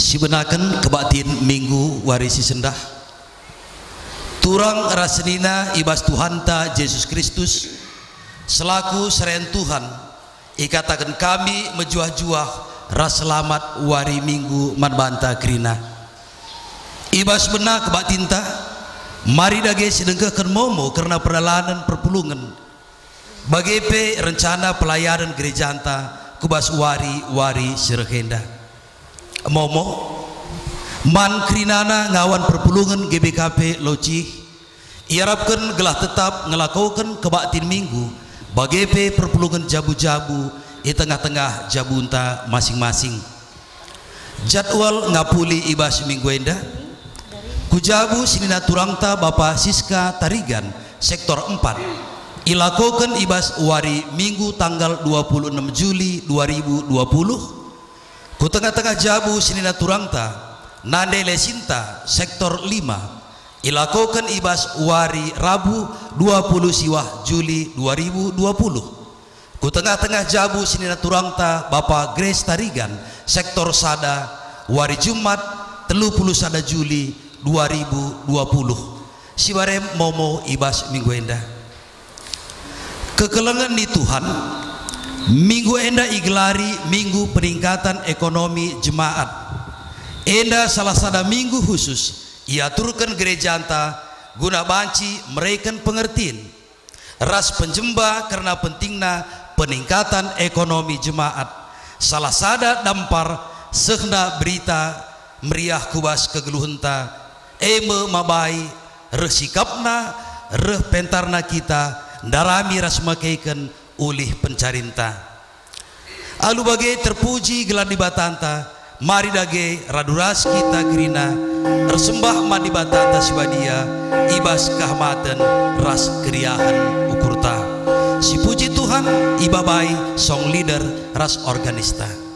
sibenaken kebatin minggu warisi sendah turang rasenina ibas Tuhanta Yesus Kristus selaku seren Tuhan ikatakan kami menjuah-juah ras selamat wari minggu manbanta krina ibas benak kebatinta mari dage sedengkeun momo karena perjalanan perpulungan bagepe rencana pelayanan gereja anta kubas wari sirhenda momo man krinana ngawan perpulungan GBKP Loci iarapkan gelah tetap ngelakukan kebatin minggu bagepe perpulungan jabu-jabu di tengah-tengah jabunta masing-masing jadwal ngapuli ibas minggu enda kujabu sinina turangta Bapak Siska Tarigan sektor 4 ilakokan ibas wari minggu tanggal 26 Juli 2020 ku tengah-tengah jabu sinina turangta Nande Lesinta sektor 5 ilakokan ibas wari Rabu 20 siwah Juli 2020 ku tengah-tengah jabu sinina turangta Bapak Grace Tarigan sektor Sada wari Jumat 31 Juli 2020 siwarem momo ibas minggu enda kekelengan di Tuhan minggu enda igelari minggu peningkatan ekonomi jemaat enda salah sada minggu khusus ia turkan gereja anta guna banci mereka pengertian ras penjemba karena pentingna peningkatan ekonomi jemaat salah sada dampar sehna berita meriah kubas kegeluhenta eme mabai resikapna reh pentarna kita darami ras makaikan ulih pencarinta alu bagai terpuji gelar di batanta mari dage raduras kita gerina tersembah mandi batanta sibadia ibas kahmatan ras keriahan ukurta si puji Tuhan ibabai song leader ras organista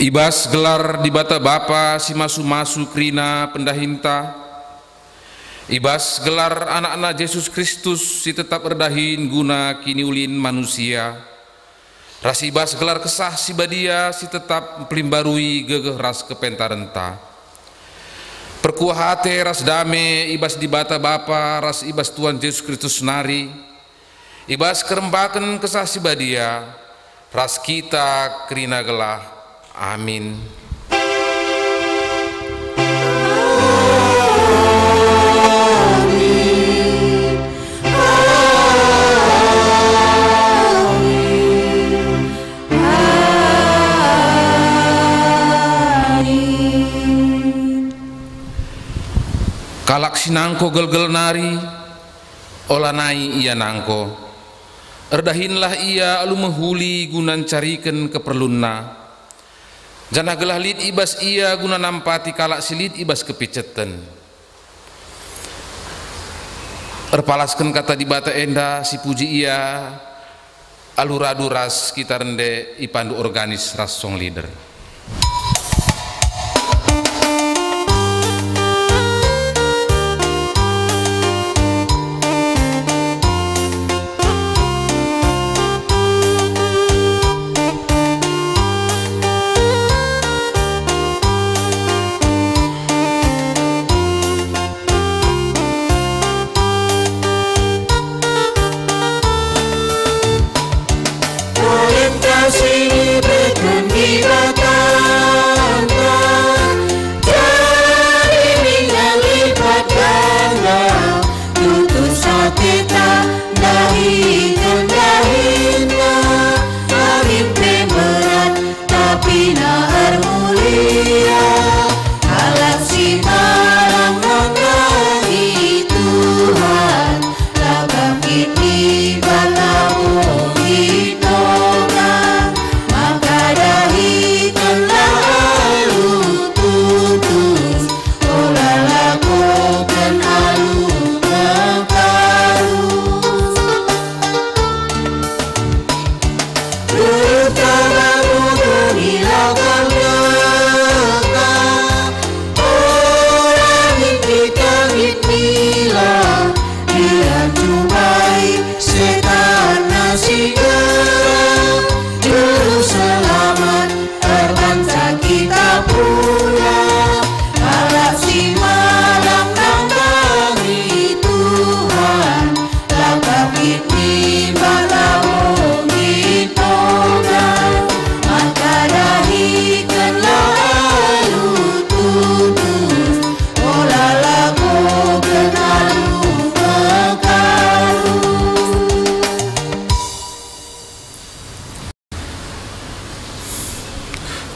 Ibas gelar di bata bapa si masu-masu krina pendahinta ibas gelar anak-anak Yesus Kristus si tetap berdahin guna kini ulin manusia ras ibas gelar kesah si badia si tetap pelimbarui gegeh ras kepentarenta. Perkuah hate ras dame ibas di bata Bapa ras ibas Tuhan Yesus Kristus nari. Ibas kerembaken kesah si badia ras kita kerina gelah. Amin. Kalak sinangko gel-gel nari olanai ia nangko erdahinlah ia alu menghuli gunan cariken keperlunna janah gelah lid ibas ia guna nampati kalak silid ibas kepiceten erpalaskan kata di bata enda si puji ia alu radu ras kita rende ipandu organis ras song leader.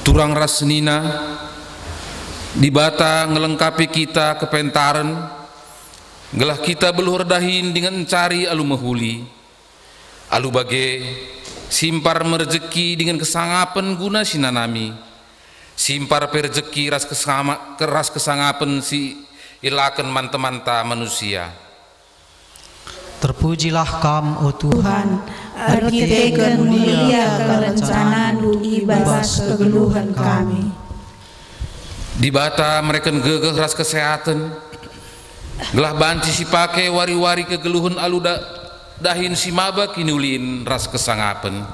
Turang rasnina di bata ngelengkapi kita kepentaran gelah kita beluhur dahin dengan cari alu mahuli alu bage simpar merejeki dengan kesangapan guna sinanami simpar perjeki ras kesangapan si ilaken manta-manta manusia. Terpujilah Kam, o Tuhan, arkitek mulia kerencanaan ibas kegeluhan kami. Di bata mereka gegeh ras kesehatan, gelah banci si pake wari-wari kegeluhan alu dahin si maba kinulin ras kesangapen.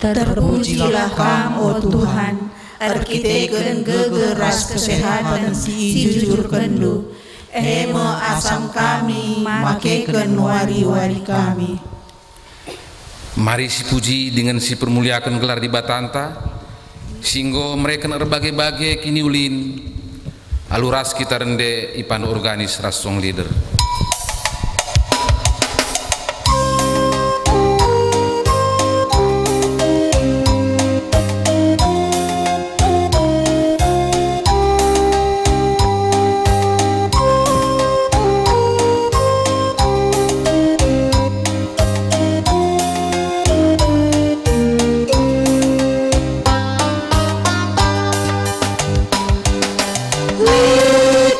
Terpujilah Kam, o Tuhan, arkitek gegeh ras kesehatan si jujur kendu. Emo asam kami makekan wari-wari kami. Mari si puji dengan si permuliakan gelar di batanta singgo mereka berbagai-bagai kini ulin aluras kita rende ipan organis ras song leader.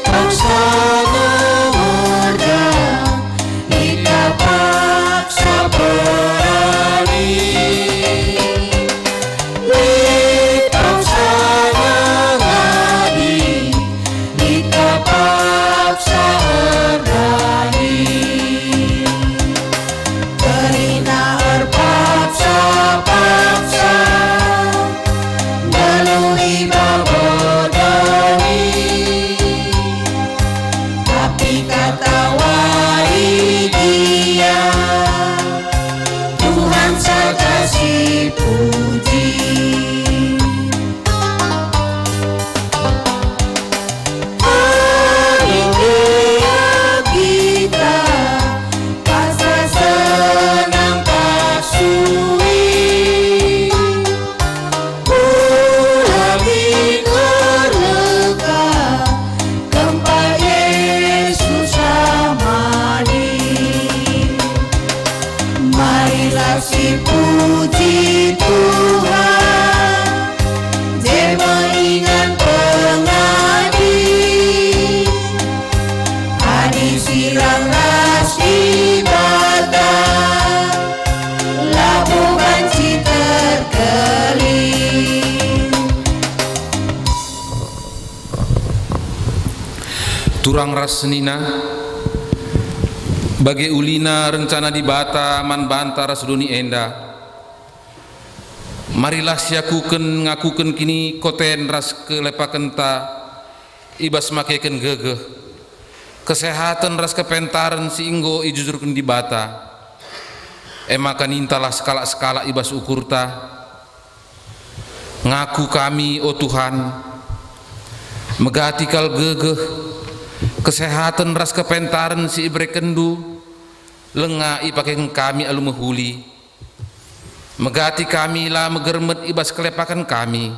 Laksana turang ras senina bagi ulina rencana di bata man banta ras doni enda. Marilah siakuken ngakuken kini koten ras kelepaken ta ibas makeken gegeh kesehatan ras kepentaran si inggo ijujurken di bata. Emakan intalah skala-skala ibas ukurta ngaku kami oh Tuhan megatikal gegeh kesehatan ras kepentaran si ibrekendu lenga ipaken kami alu mehuli megati kami lah megermet ibas kelepakan kami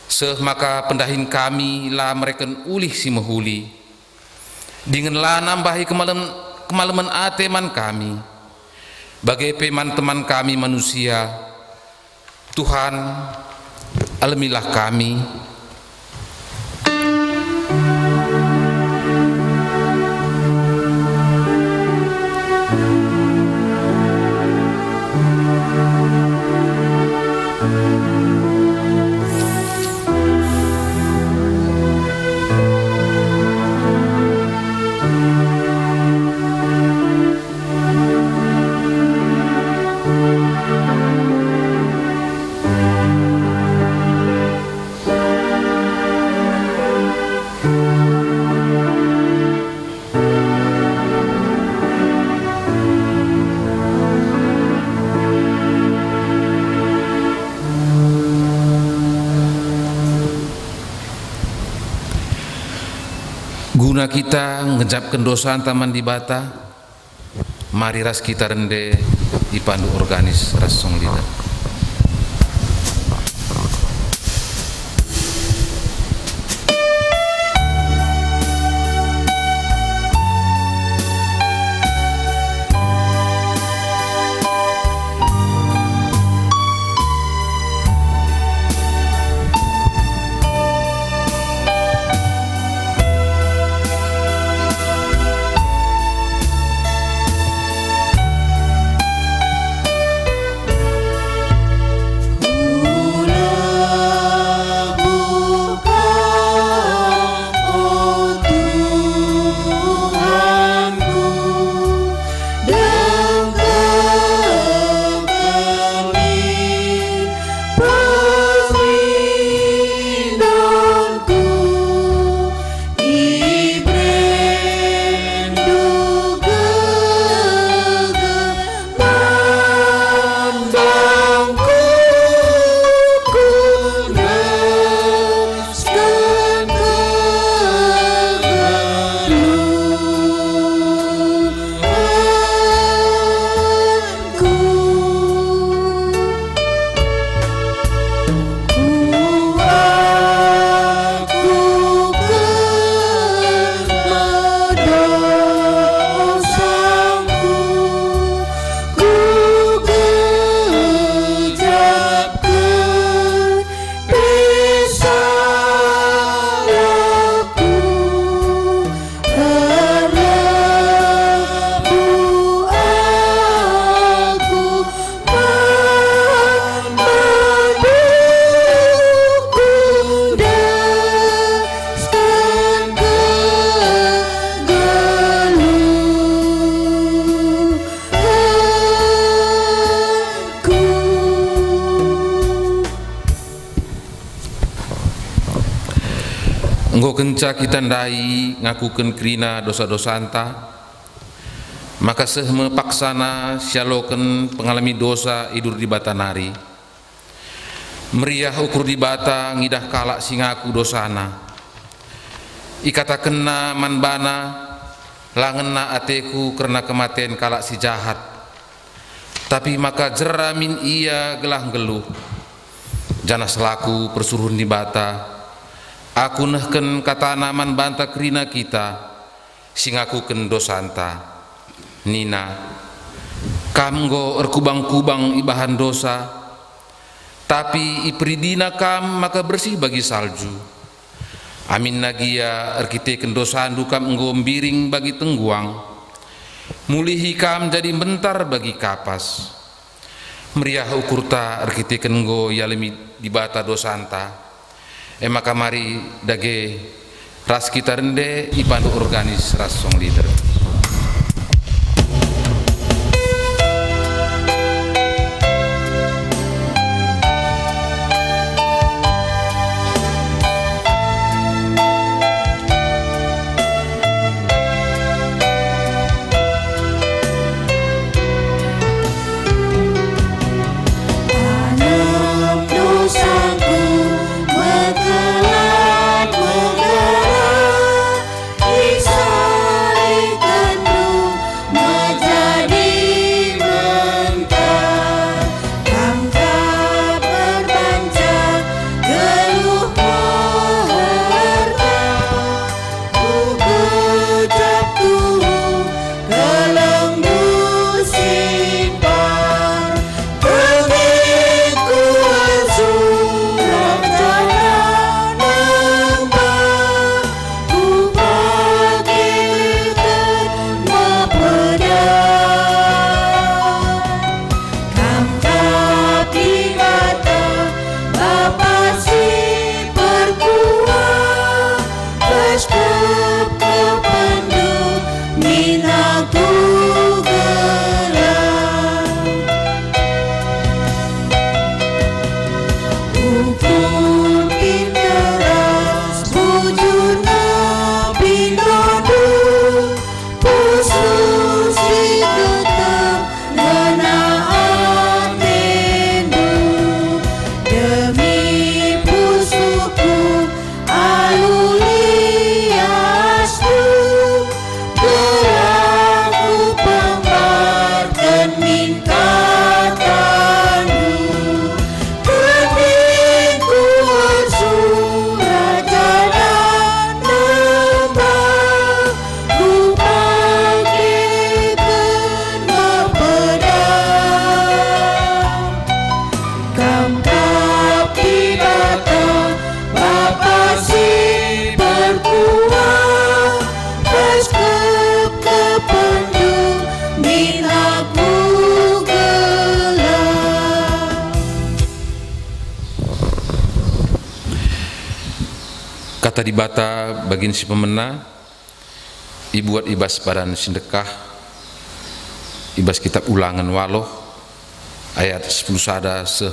seh maka pendahin kami lah mereken ulih si mehuli dengan lah nambahi kemalaman ateman kami bagai peman teman kami manusia. Tuhan alamilah kami. Guna kita ngejapkan dosa taman di bata, mari ras kita rende dipandu organis ras song lidah. Engkau kenca kita ndai ngakuken krina dosa-dosa anta, maka sehme paksana syaloken pengalami dosa idur di bata nari. Meriah ukur di bata ngidah kalak singaku dosana. Ikata kena manbana langena ateku karena kematian kalak si jahat. Tapi maka jeramin ia gelah geluh. Jana selaku persuruhan di bata. Aku nehken kata naman banta krina kita singaku ken dosanta nina kamgo erkubang-kubang ibahan dosa tapi ipridina kam maka bersih bagi salju amin nagia erkite ken dosandu kam enggo mbiring bagi tengguang mulihi kam jadi bentar bagi kapas meriah ukurta erkite ken enggo yalemi di bata dosanta maka mari dage ras kita rende ipandu organis ras song leader. Kata di bata bagin si pemena ibuat ibas badan sindekah ibas kitab ulangan waloh ayat 10 sada seh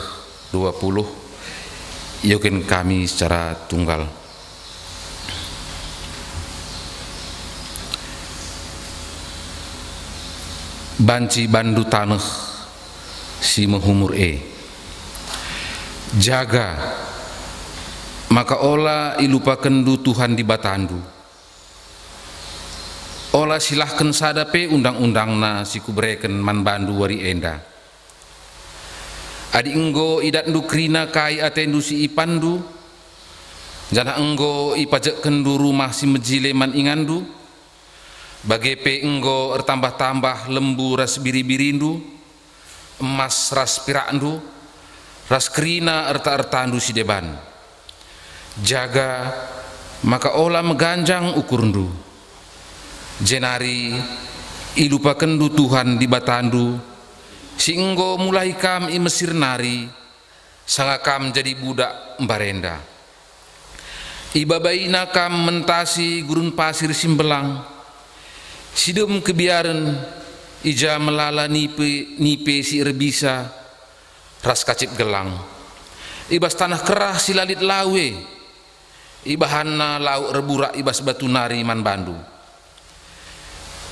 20 yokin kami secara tunggal. Banci bandu tanah si menghumur jaga maka ola ilupakendu Tuhan di batandu ola silahkan sadape undang-undang na si kubreken man bandu wari enda adi enggo idatndu krina kai atendu si ipandu jana enggo ipajak kendu rumah si mejile man ingandu bagepe enggo ertambah-tambah lembu ras biri-birindu emas ras pirakndu ras krina erta-ertandu si deban jaga maka ola meganjang ukurndu jenari ilupakendu Tuhan di batandu si enggo mulai kam i Mesir nari sanga kam jadi budak mbarenda ibabaina kam mentasi gurun pasir simbelang sidem kebiaran ija melala nipe si erbisa ras kacip gelang ibas tanah kerah si lalit lawe ibahanna lauk reburak ibas batu nari man bandu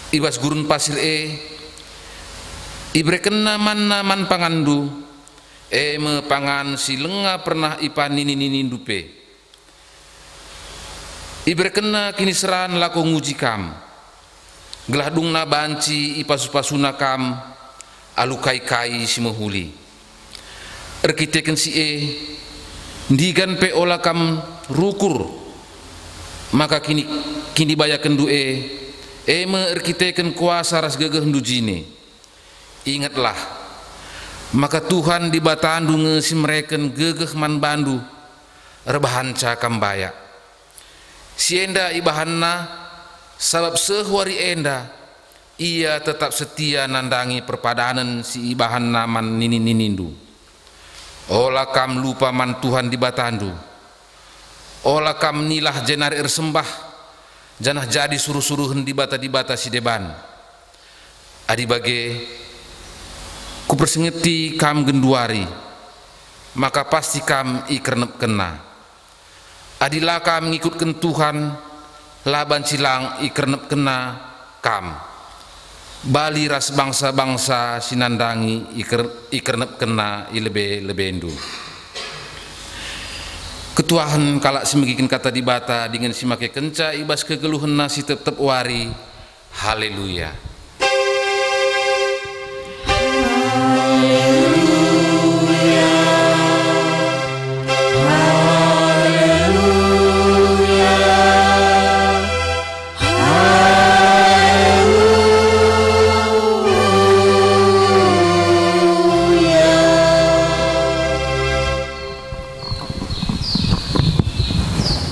ibas gurun pasir ibrekena manna man pangandu me pangan si lenga pernah ipan nini dupe ibrekena kini seran lako nguji kam gelah dungna banci ipasu-pasuna kam alukai-kai si mehuli erkiteken si ndigan pe ola kam rukur maka kini bayaken du me erkiteken kuasa ras gegeh ndujine ingatlah maka Tuhan di batandu ngesi mereken gegeh man bandu rebahan cakam bayak si enda ibahanna sabab sehwari enda ia tetap setia nandangi perpadanan si ibahanna man nini-ninindu ola kam lupa man Tuhan di batandu ola kam nilah jenar ersembah janah jadi suruh-suruhen di bata si deban. Adi bage ku persengeti kam genduari, maka pasti kam ikernep kena. Adilah kam ngikutkan Tuhan, laban cilang ikernep kena kam. Bali ras bangsa-bangsa sinandangi ikernep kena ilebe-lebendu. Ketuahan kalak semagikin kata di bata dengan simake kenca ibas kegeluhan nasi tetep wari. Haleluya.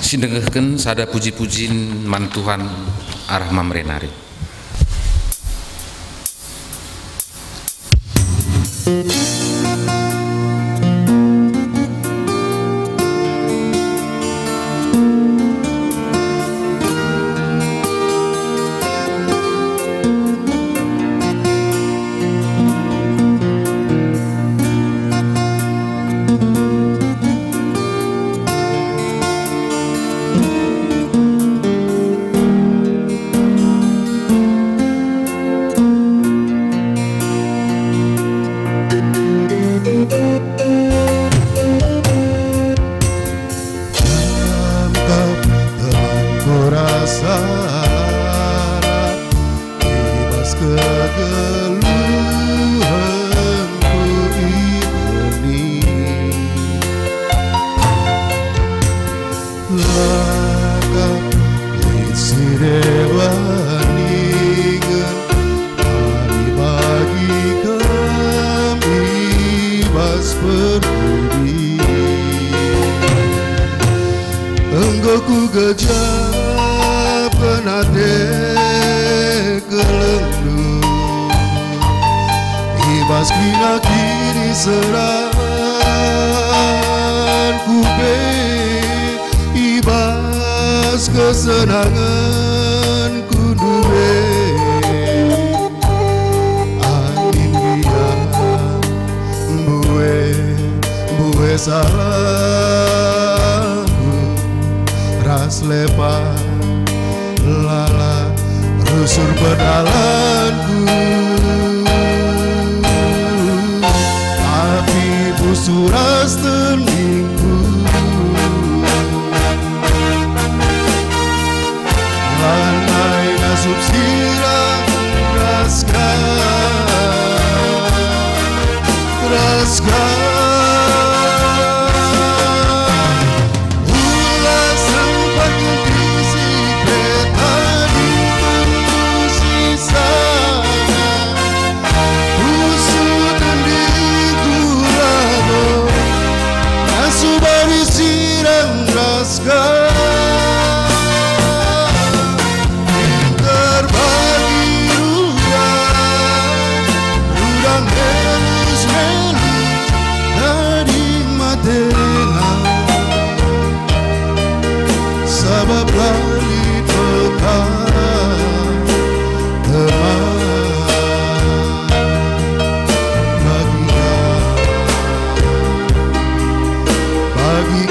Sindengekeun sada puji-pujin man Tuhan arah mamrenari. Ku gejap penate kelengdu ibas kina kini seran kube ibas kesenangan kudube angin biar buwe salah ras lepas lala rusur pedalanku api busuras teningku lanai ngasup sirang raskan sabab lali tekan teman bagi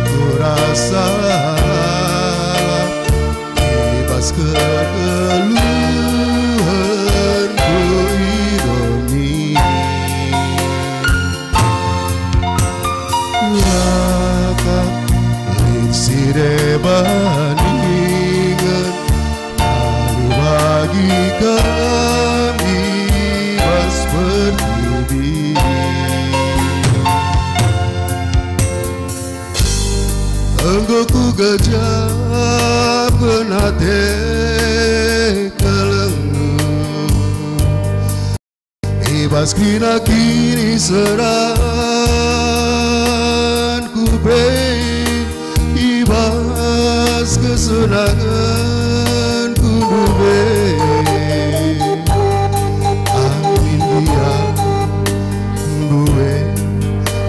Tuhan ibas kegeluhan ku ironi lakak liksire bandingan lalu bagi kami ibas berdiri engkau ku gajah benate kelengu ibas kina kini seran ku be ibas kesenangan ku be amin dia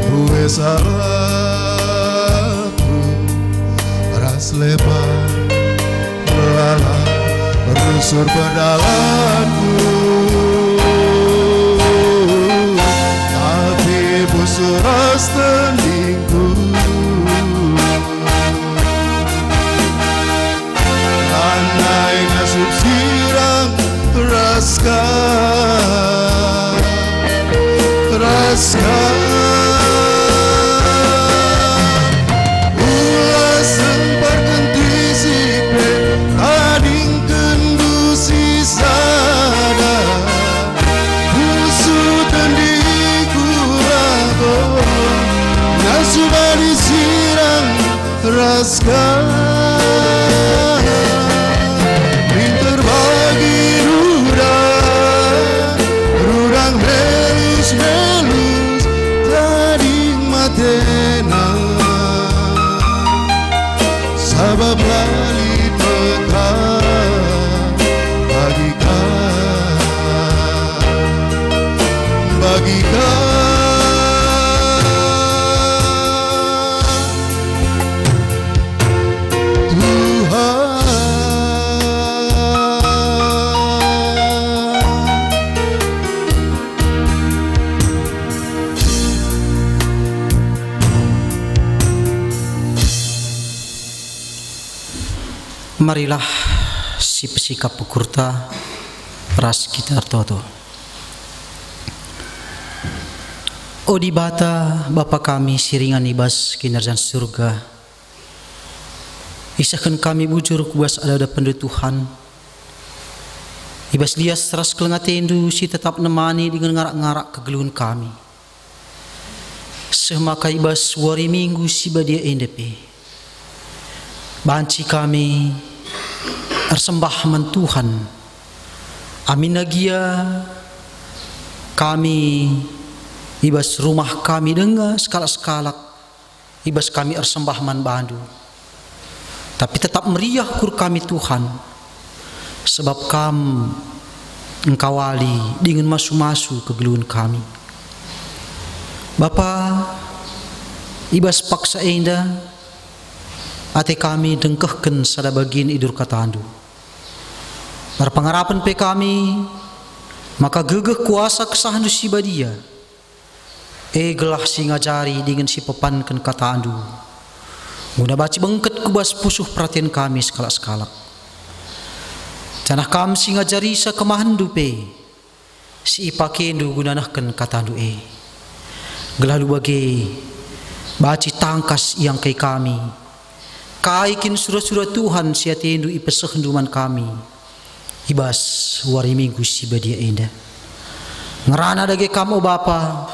buwe salahku ras lebar melala berusur pedalanku tapi busur ras teningku andai nasib sirang raskan ulas sempat ganti sikre ading kendu sisada busut di kurabo nasubani sirang raskan pinter bagi rudang melus tading matena sabab lalit mekar bagikan Marilah si pesikap pukurta ras kita toto. O di bata Bapa kami siringan ibas kinerjan surga. Isahkan kami bujur kuas ada pendu Tuhan. Ibas lias ras kelengatendu si tetap nemani dengan ngarak-ngarak kegeluhan kami. Semaka ibas wari minggu si badia endepe. Banci kami ersembah men Tuhan. Amin nagia kami ibas rumah kami dengar sekala-sekalak ibas kami ersembah man bandu. Tapi tetap meriah kur kami Tuhan. Sebab kam engkau wali dengan masu-masu kegeluhan kami. Bapa ibas paksa enda ate kami dengkehken sada bagian idur katandu. Berpengarapan pe kami maka gegeh kuasa kesahandu si badia. Gelah si ngajari dengan si pepanken katandu. Guna baci bengket kubas pusuh perhatian kami sekala-sekalak. Canah kam si ngajari sa kemahandu pe. Si ipakendu gunanahken katandu Gelah lu bagi baci tangkas yang kay kami. Kaikin surat-surat Tuhan siatendu ipesehduman kami. Ibas wari minggu si badia enda. Ngerana dage kamu Bapa.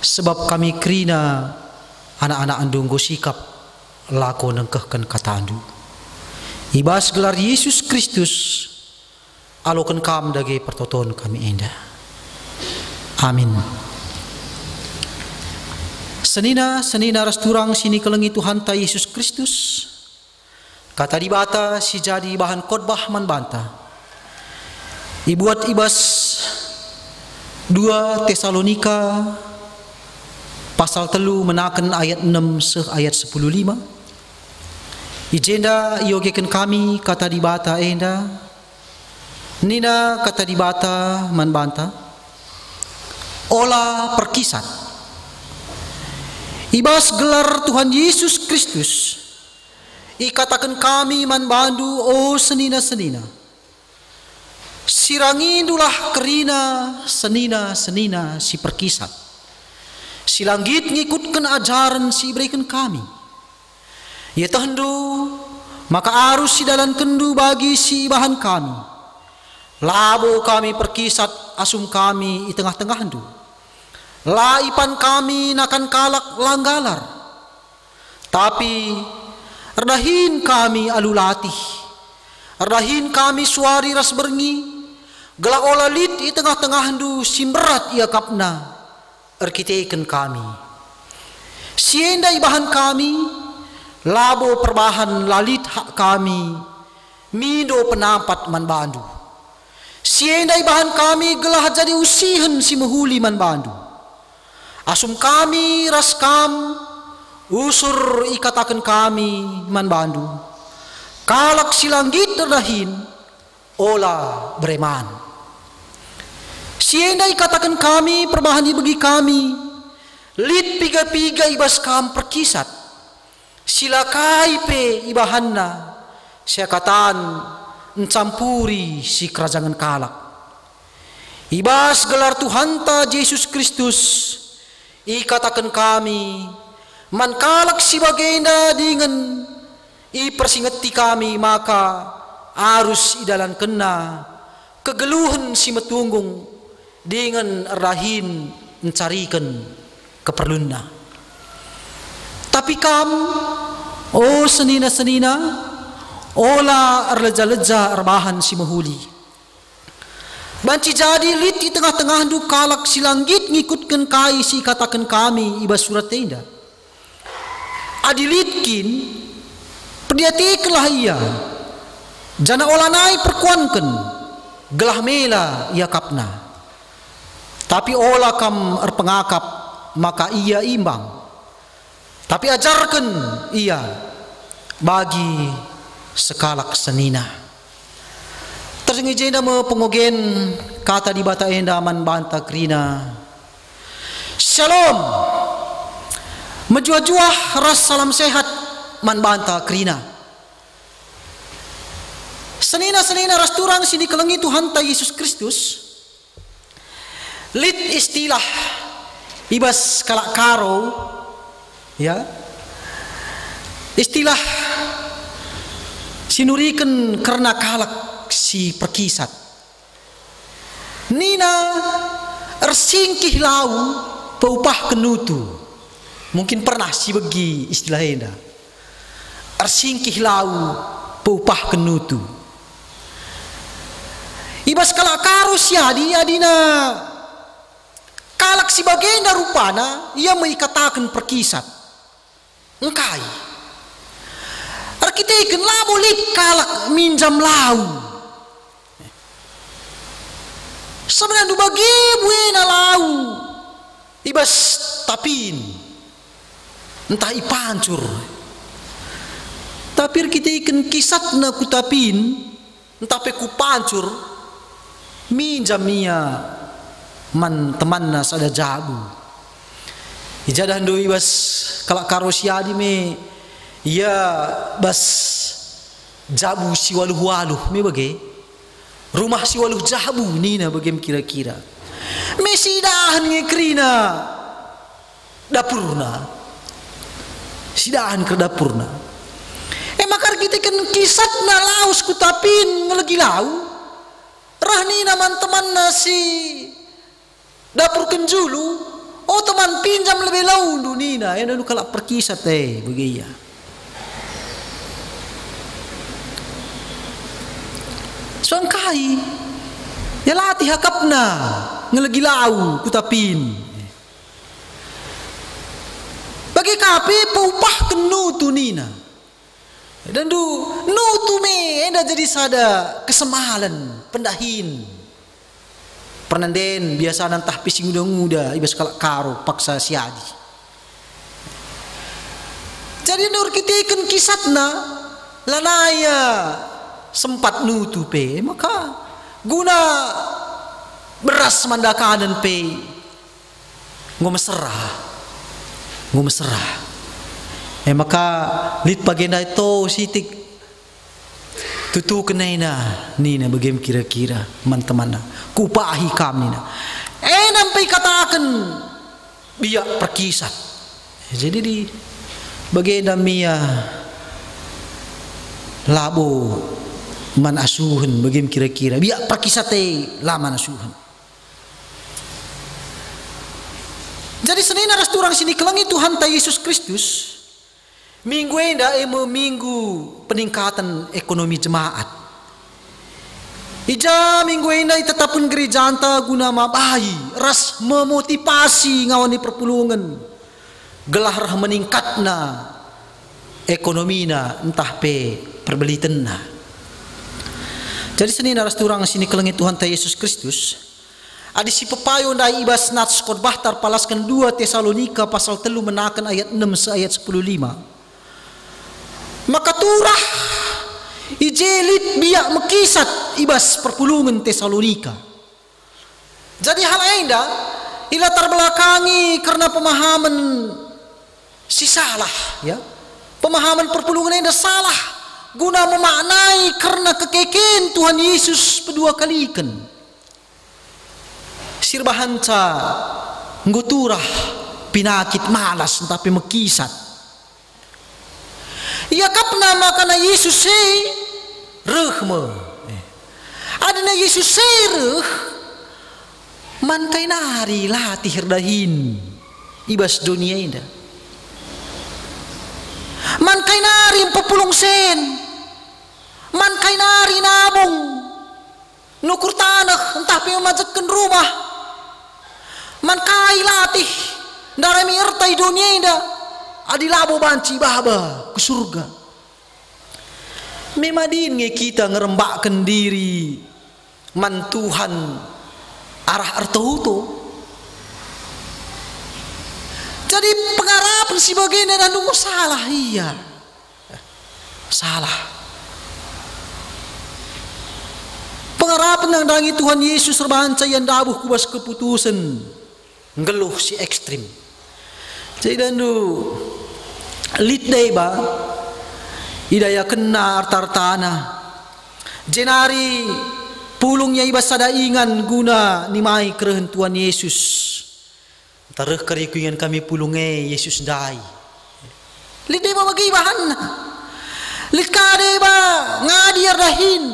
Sebab kami krina anak-anak andung gosikap lako nengkehkan katandu. Ibas gelar Yesus Kristus alokan kam dage pertoton kami enda. Amin. Senina ras turang sini kelengi Tuhan ta Yesus Kristus. Kata di bata si jadi bahan khotbah man banta. Ibuat ibas 2 Tesalonika pasal 3 menaken ayat 6 seh ayat 10:5. Ijenda iogekan kami kata di bata enda. Nina kata di bata man banta. Ola perkisat. Ibas gelar Tuhan Yesus Kristus. Ikatakan kami man bandu o senina-senina. Sirangindulah kerina senina-senina si perkisat. Si langgit ngikutkan ajaran si berikan kami. Ya tahendu maka arus si dalam kendu bagi si bahan kami. Labo kami perkisat asum kami di tengah-tengah hendu. Laipan kami nakan kalak langgalar. Tapi redahin kami alulatih Ardahin kami suari ras berngi, gelak olah lit di tengah-tengah du simberat ia kapna, arkiteken kami. Sienda ibahan kami, labo perbahan lalit hak kami, mindo penapat man bandu. Sienda ibahan kami gelah jadi usihan si mehuli man bandu. Asum kami raskam, usur ikatakan kami man bandu. Kalak silanggit terdahin, ola bereman. Sienda ikatakan kami perbahan bagi kami, lit piga-piga ibas kam perkisat. Silakai pe ibahanna, saya katan mencampuri si kerajaan kalak. Ibas gelar Tuhan ta Yesus Kristus, ikatakan kami, man kalak si bagenda dengan ipersingeti kami, maka arus idalan kena kegeluhan si metunggung dengan rahin mencarikan keperluanna. Tapi kamu, oh senina-senina, ola arleja-leja arbahan si mahuli. Banci jadi lit di tengah-tengah du kalak silanggit ngikutkan kai si katakan kami ibas surat tenda. Adilitkin perdiatiklah ia. Jana olah naik perkuankan gelah mela ia kapna. Tapi olah kam erpengakap maka ia imbang. Tapi ajarkan ia bagi sekalak senina. Tersengijena me pengogen kata di bata enda man banta krina. Shalom. Menjuah-juah ras salam sehat man banta krina. Senina-senina ras turang sini kelengi Tuhan ta Yesus Kristus. Lit istilah ibas kalak karo, ya, istilah sinurikan karena kalak si perkisat. Nina ersingkih lau peupah kenutu. Mungkin pernah si begi istilah enda. Ersingkih lau peupah kenutu. Ibas kalak karus ya dia dina kalak si bagenda rupana ia mengikatakan perkisat. Engkai arkiteken labo lit kalak minjam lau. Sebenarnya du bagi buena lau ibas tapin entah ipancur. Tapi arkiteken kisat na kutapin entah pe kupancur minjam mia man temanna sada jabu. Ijadah do ibas kalak karosia di me ya bas jabu si waluh-waluh me bage rumah si waluh jabu nina bagem kira-kira me sidahan ngekrina dapurna sidahan ke dapurna makar kita kan kisat na laus kutapin ngelegi lau rahni naman teman nasi dapur kenjulu, oh teman pinjam lebih lau dunina, yang dulu kalak perkisat begiya. Suangkai, ya latih hakapna, ngelegi lau kutapin. Bagi kape peupah kenutu nina, dan du nutu me, enda jadi sada kesemalan, pendahin. Pernanden biasa nantah pising muda-muda ibas kalak karo paksa siadi. Jadi nur kitiken kisatna lanaya sempat nutupe maka guna beras mandakanan pe ngomesera maka lit pagenda itu sitik tutu kenaina nina bagem kira-kira teman-teman kupahi kami na nampai katakan biak perkisat. Jadi di bagenda mia labo man asuhan bagem kira-kira biak perkisat laman asuhan. Jadi senina rasturang sini kelangi Tuhan ta Yesus Kristus minggu enda minggu peningkatan ekonomi jemaat Ija minggu ini tetapun gereja anta guna mabahi ras memotivasi ngawani perpulungan gelah rah meningkatna ekonomina entah pe perbelitenna. Jadi seni naras turang sini kelengit Tuhan ta Yesus Kristus. Adi si pepayo ndai ibas nats khotbah tar palaskan 2 Tesalonika pasal 3 menakan ayat 6 se ayat 10:5. Maka turah ijelit biak mekisat ibas perpulungan Tesalonika. Jadi hal ainda ila terbelakangi karena pemahaman si salah ya. Pemahaman perpulungan ainda salah guna memaknai karena kekeken Tuhan Yesus kedua kalikan. Sirbahanca nguturah pinakit malas tapi mekisat. Ia kapna makana Yesus rehme. Adana Yesus reh man kainari latih dahin ibas dunia inda. Man kainari pepulung sen. Man kainari nabung. Nukur tanah entah pi majakkeun rumah. Man kai latih darami ertai dunia inda. Adi labo banci baba ke surga. Memadin nge kita ngerembakkan diri man Tuhan arah artauto. Jadi pengarapan si bagian dan nunggu salah iya. Salah. Pengarapan yang dangi Tuhan Yesus serbanca yang dabuh kubas keputusan ngeluh si ekstrim. Jadi dandu lidai ba idaya kena artartana jenari pulungnya ibas sada ingan guna nimai kerehen Tuhan Yesus tareh karikuingan kami pulunge Yesus dai lidai ba bagi bahan lid kade ba ngadir dahin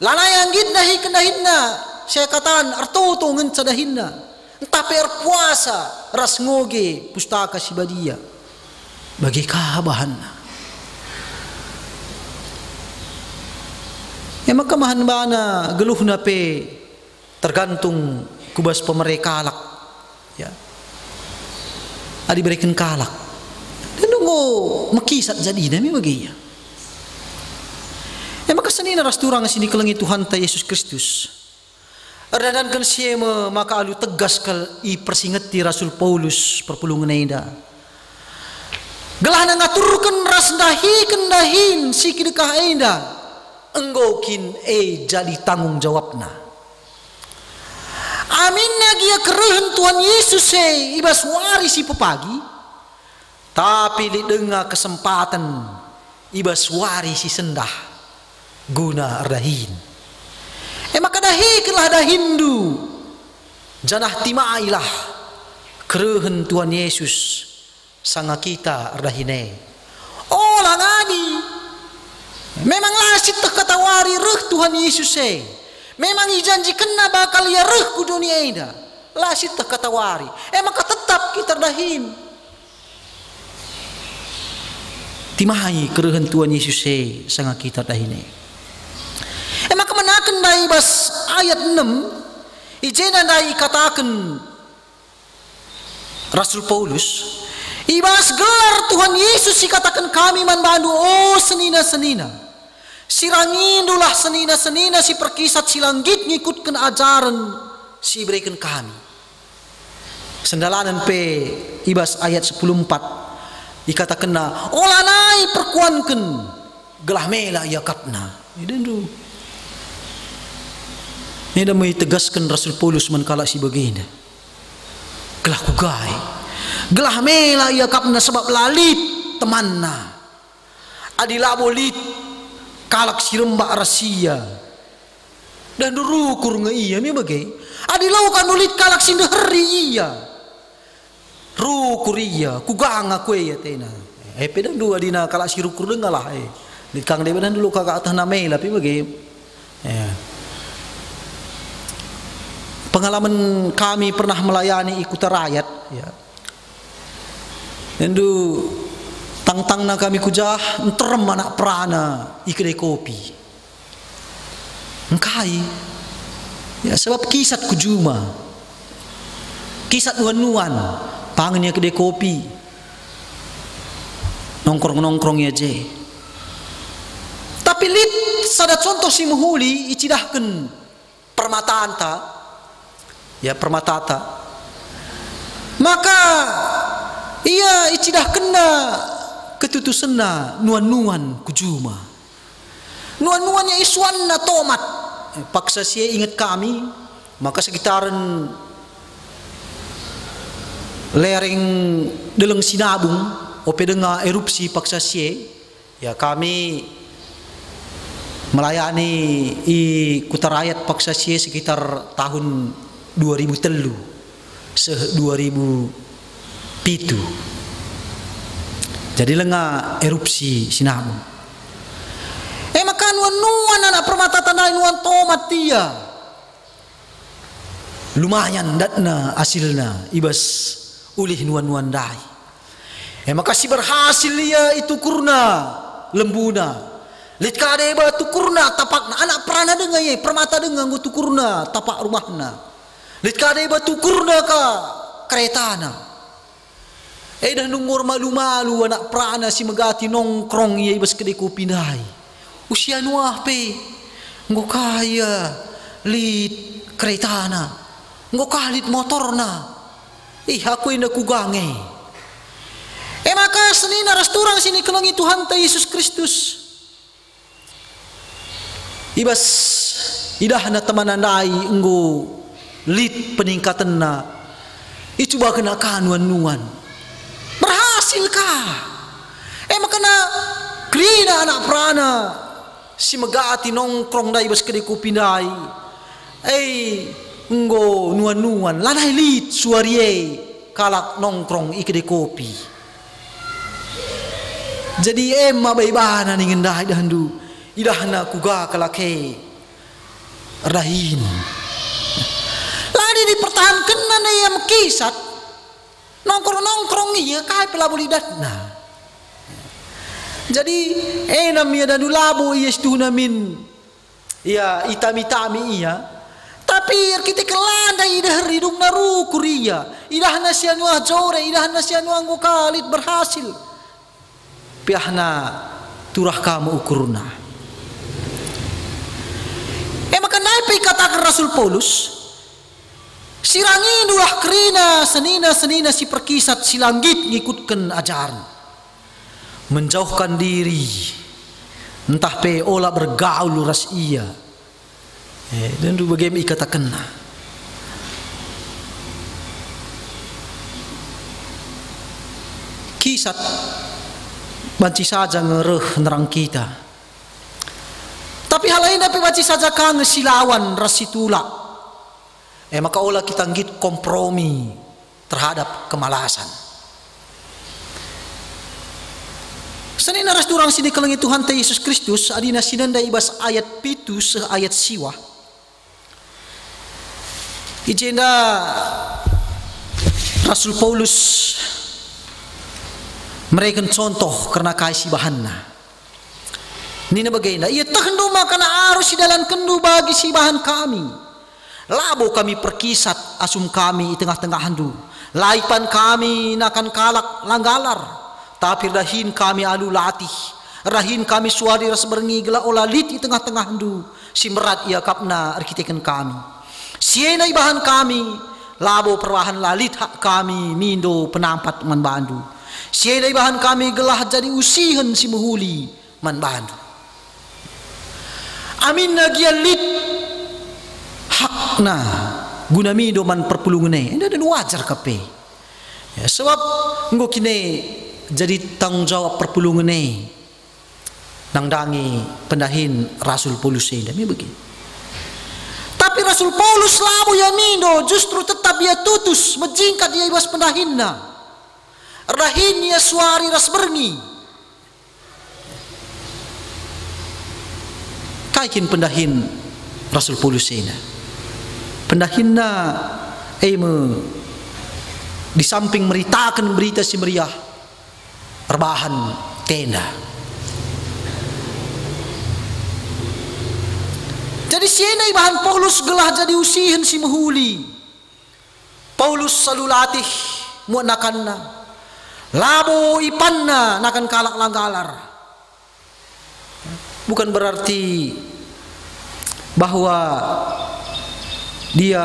lanayang gid dahi kendahinna saya katan artoto ngen sadahinna entah per puasa ras ngoge pustaka sibadia bagi kahabahan. Ya maka mahan bana geluh nape tergantung kubas pemerekalak ya. Adi berikan kalak. Dan nunggu mekisat jadi nami bagi ya. Ya maka seni naras turang sini kelengi Tuhan ta Yesus Kristus. Erdadan kan siema maka alu tegas kal i persingeti Rasul Paulus perpulungan ida. Gelah ngaturkan ras dahi kendahin si kidekah ida. Enggokin jadi tanggung jawabna. Aminnya dia kerehen Tuhan Yesus ibas wari si pepagi. Tapi di dengar kesempatan ibas wari si sendah guna erdahin. Maka dahikanlah dahindu janah timailah kerehen Tuhan Yesus sanga kita ardahine. Oh langani memang lasit terkatawari reh Tuhan Yesus memang ijanjikan na bakal ya reh ku dunia ida lasit terkatawari maka tetap kita dahin timai kerehen Tuhan Yesus sanga kita dahine. Maka menakan dari bas ayat 6 ijena dari katakan Rasul Paulus ibas gelar Tuhan Yesus dikatakan kami manbandu oh senina-senina sirangindulah senina-senina si perkisat silanggit ngikutkan ajaran si berikan kami sendalanan pe ibas ayat 10:4 dikatakan na olanai perkuankan gelah mela ia kapna idendu. Ini dah tegaskan Rasul Paulus menkala si baginda. Gelah kugai, gelah mela ia kapna sebab lalit temanna. Adila bolit kalak si rembak rasia. Dan durukur nge iya mi bagai. Adilau kan ulit kalak si deheri iya. Rukur iya, kugang aku ya tena. Pedang dua dina kalak si rukur dengalah Di kang debenan dulu kakak atas nama tapi bagai. Pengalaman kami pernah melayani ikutan rakyat ya. Dan tang-tangna kami kujah enterem anak perana ikedai kopi. Engkai. Ya sebab kisat kujuma. Kisat nuan-nuan, pangannya kedai kopi. Nongkrong-nongkrong ya je. Tapi lit sada contoh si muhuli icidahkan permataan ta. Ya permatata. Maka ia icidahkan na ketutusanna nuan-nuan kujuma. Nuan-nuannya iswan na tomat. Paksa siya ingat kami, maka sekitaran lereng deleng Sinabung ope dengar erupsi paksa siya, ya kami melayani i kutarayat paksa siya sekitar tahun 2003 se 2007. Jadi lenga erupsi Sinabung. Maka nuan-nuan anak permata tanah nuan tomat dia. Lumayan datna hasilna ibas ulih nuan-nuan dai. Maka si berhasil dia itu kurna lembuna. Lit kade ba tukurna tapakna anak perana denga ye permata denga nggo tukurna tapak rumahna. Lit kade ba tukurna ka keretana. Dah nunggur malu-malu anak perana si megati nongkrong ye ibas kedai kopi dai. Usia nuah pe nggo kaya lit keretana nggo kalit motorna aku inda kugange maka senina restoran sini kelongi Tuhan ta Yesus Kristus ibas idahna temanandai nggo lit peningkatanna icoba kena kanuan-nuan berhasil kah maka na krina anak prana si megati nongkrong dai bas kedai kopi dai nggo nuan-nuan lanai lit suarie kalak nongkrong i kedai kopi jadi baibana ningen dai dahandu idahna kuga kalake rahin lari dipertahankan na yang kisat nongkrong iya kai pelabulidatna. Jadi enam ya dan ulabo iya stuna min ya itami-tami iya tapi kita kelanda idah ridung naru kuria idah nasianu jore idah nasianu anggo kalit berhasil piahna turah kamu ukurna maka naik katakan Rasul Paulus sirangi duah kerina senina si perkisat si langgit ngikutkan ajaran menjauhkan diri entah pe olah bergaul ras iya dan du bagaimana ikatakan kisat banci saja ngereh nerang kita tapi hal lain tapi banci saja kang silawan ras itula maka olah kita ngit kompromi terhadap kemalasan. Senina restoran sini kelengi Tuhan ta Yesus Kristus adina sinanda ibas ayat pitu se ayat siwa. Ijenda Rasul Paulus mereka contoh karena kasih bahanna. Nina bagaina ia tahendu makana arus si dalam kendu bagi si bahan kami. Labo kami perkisat asum kami di tengah-tengah handu. Laipan kami nakan kalak langgalar. Tapi rahin kami alu latih rahin kami suari ras berengi gela olalit di tengah-tengah handu si merat ia kapna arkiteken kami siena ibahan kami labo perwahan lalit hak kami mindo penampat man bandu siena ibahan kami gelah jadi usihan si muhuli man bandu amin nagian lit hakna guna mindo man perpulungene ini dan wajar kape ya, sebab nggo kine jadi tanggung jawab perpulungan ini nangdangi pendahin Rasul Paulus ini begini. Tapi Rasul Paulus labu yamindo justru tetap dia tutus menjingkat dia ibas pendahinna rahinnya suari ras berni kaikin pendahin Rasul Paulus ini pendahinna di samping meritakan berita si meriah rebahan tenda. Jadi sienay bahan Paulus gelah jadi usihin si mahuli. Paulus selalu latih muat nakanna. Labo ipanna nakan kalak langgalar. Bukan berarti bahwa dia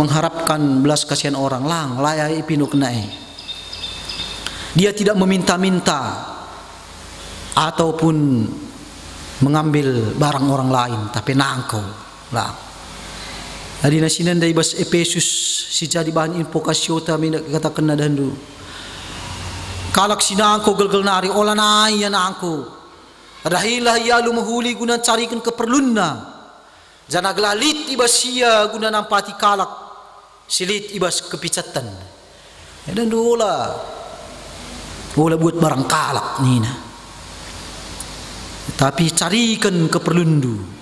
mengharapkan belas kasihan orang lang layai pinuk nae. Dia tidak meminta-minta ataupun mengambil barang orang lain, tapi nangkau lah. Adi nasinan dari bas Efesus si jadi bahan invokasiota mina katakan nadandu. Kalak sinangkau gelgel nari olah nai ya nangkau. Adahilah ia lu mahuli guna carikan keperlunna. Jana gelalit ibas sia guna nampati kalak silit ibas kepicatan. Ya dan olah buat barang kalak nina. Tapi carikan keperlundu.